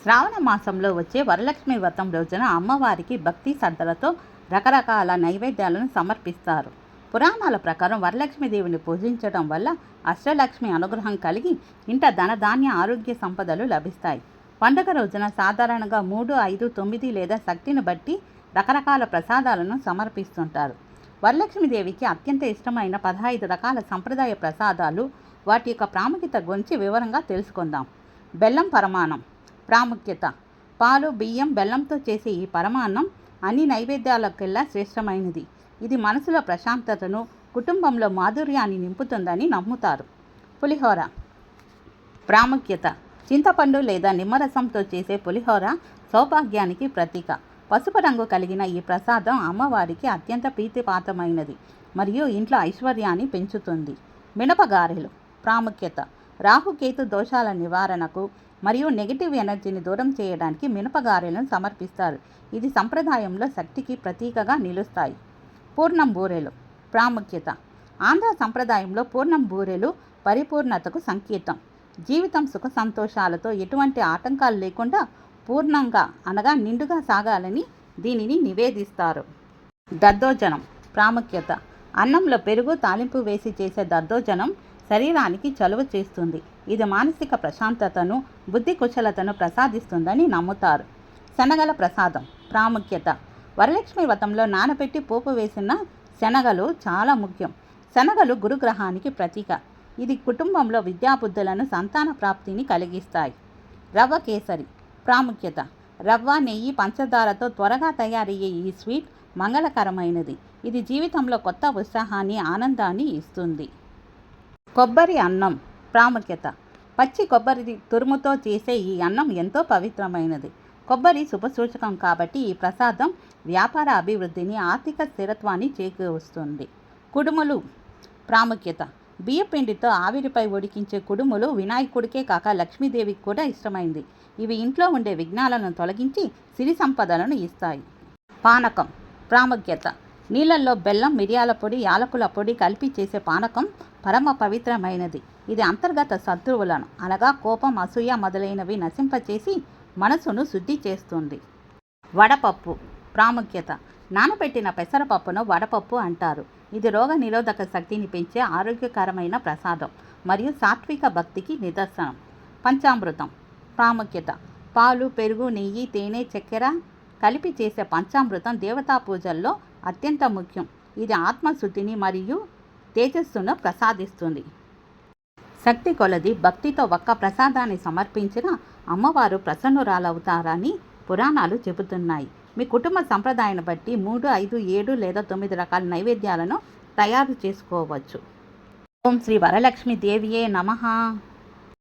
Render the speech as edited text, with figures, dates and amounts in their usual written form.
శ్రావణ మాసంలో వచ్చే వరలక్ష్మి వ్రతం రోజున అమ్మవారికి భక్తి శ్రద్ధలతో రకరకాల నైవేద్యాలను సమర్పిస్తారు. పురాణాల ప్రకారం వరలక్ష్మీదేవిని పూజించడం వల్ల అష్టలక్ష్మి అనుగ్రహం కలిగి ఇంట ధనధాన్య ఆరోగ్య సంపదలు లభిస్తాయి. పండుగ రోజున సాధారణంగా 3, 5, 9 లేదా శక్తిని బట్టి రకరకాల ప్రసాదాలను సమర్పిస్తుంటారు. వరలక్ష్మీదేవికి అత్యంత ఇష్టమైన 15 రకాల సంప్రదాయ ప్రసాదాలు, వాటి యొక్క ప్రాముఖ్యత గురించి వివరంగా తెలుసుకుందాం. బెల్లం పరమాన్నం ప్రాముఖ్యత. పాలు, బియ్యం, బెల్లంతో చేసే ఈ పరమాన్నం అన్ని నైవేద్యాలకెల్లా శ్రేష్టమైనది. ఇది మనసులో ప్రశాంతతను, కుటుంబంలో మాధుర్యాన్ని నింపుతుందని నమ్ముతారు. పులిహోర ప్రాముఖ్యత. చింతపండు లేదా నిమ్మరసంతో చేసే పులిహోర సౌభాగ్యానికి ప్రతీక. పసుపు రంగు కలిగిన ఈ ప్రసాదం అమ్మవారికి అత్యంత ప్రీతిపాత్రమైనది మరియు ఇంట్లో ఐశ్వర్యాన్ని పెంచుతుంది. మినపగారెలు ప్రాముఖ్యత. రాహుకేతు దోషాల నివారణకు మరియు నెగిటివ్ ఎనర్జీని దూరం చేయడానికి మినపగారెలను సమర్పిస్తారు. ఇది సంప్రదాయంలో శక్తికి ప్రతీకగా నిలుస్తాయి. పూర్ణం బూరెలు ప్రాముఖ్యత. ఆంధ్ర సంప్రదాయంలో పూర్ణం బూరెలు పరిపూర్ణతకు సంకేతం. జీవితం సుఖ సంతోషాలతో ఎటువంటి ఆటంకాలు లేకుండా పూర్ణంగా అనగా నిండుగా సాగాలని దీనిని నివేదిస్తారు. దద్దోజనం ప్రాముఖ్యత. అన్నంలో పెరుగు, తాలింపు వేసి చేసే దద్దోజనం శరీరానికి చలువ చేస్తుంది. ఇది మానసిక ప్రశాంతతను, బుద్ధి కుశలతను ప్రసాదిస్తుందని నమ్ముతారు. శనగల ప్రసాదం ప్రాముఖ్యత. వరలక్ష్మి వ్రతంలో నానబెట్టి పోపు వేసిన శనగలు చాలా ముఖ్యం. శనగలు గురుగ్రహానికి ప్రతీక. ఇది కుటుంబంలో విద్యాబుద్ధులను, సంతాన ప్రాప్తిని కలిగిస్తాయి. రవ్వ కేసరి ప్రాముఖ్యత. రవ్వ, నెయ్యి, పంచదారతో త్వరగా తయారయ్యే ఈ స్వీట్ మంగళకరమైనది. ఇది జీవితంలో కొత్త ఉత్సాహాన్ని, ఆనందాన్ని ఇస్తుంది. కొబ్బరి అన్నం ప్రాముఖ్యత. పచ్చి కొబ్బరి తురుముతో చేసే ఈ అన్నం ఎంతో పవిత్రమైనది. కొబ్బరి శుభసూచకం కాబట్టి ఈ ప్రసాదం వ్యాపార అభివృద్ధిని, ఆర్థిక స్థిరత్వాన్ని చేకూరుస్తుంది. కుడుములు ప్రాముఖ్యత. బియ్యపిండితో ఆవిరిపై ఉడికించే కుడుములు వినాయకుడికే కాక లక్ష్మీదేవికి కూడా ఇష్టమైంది. ఇవి ఇంట్లో ఉండే విఘ్నాలను తొలగించి సిరి సంపదలను ఇస్తాయి. పానకం ప్రాముఖ్యత. నీళ్ళల్లో బెల్లం, మిరియాల పొడి, యాలకుల పొడి కలిపి చేసే పానకం పరమ పవిత్రమైనది. ఇది అంతర్గత శత్రువులను అనగా కోపం, అసూయ మొదలైనవి నశింపచేసి మనసును శుద్ధి చేస్తుంది. వడపప్పు ప్రాముఖ్యత. నానబెట్టిన పెసరపప్పును వడపప్పు అంటారు. ఇది రోగ నిరోధక శక్తిని పెంచే ఆరోగ్యకరమైన ప్రసాదం మరియు సాత్విక భక్తికి నిదర్శనం. పంచామృతం ప్రాముఖ్యత. పాలు, పెరుగు, నెయ్యి, తేనె, చక్కెర కలిపి చేసే పంచామృతం దేవతా పూజల్లో అత్యంత ముఖ్యం. ఇది ఆత్మశుద్ధిని మరియు తేజస్సును ప్రసాదిస్తుంది. శక్తి కొలది భక్తితో ఒక్క ప్రసాదాన్ని సమర్పించిన అమ్మవారు ప్రసన్నురాలవుతారని పురాణాలు చెబుతున్నాయి. మీ కుటుంబ సంప్రదాయాన్ని బట్టి 3, 5, 7 లేదా 9 రకాల నైవేద్యాలను తయారు చేసుకోవచ్చు. ఓం శ్రీ వరలక్ష్మీ దేవియే నమః.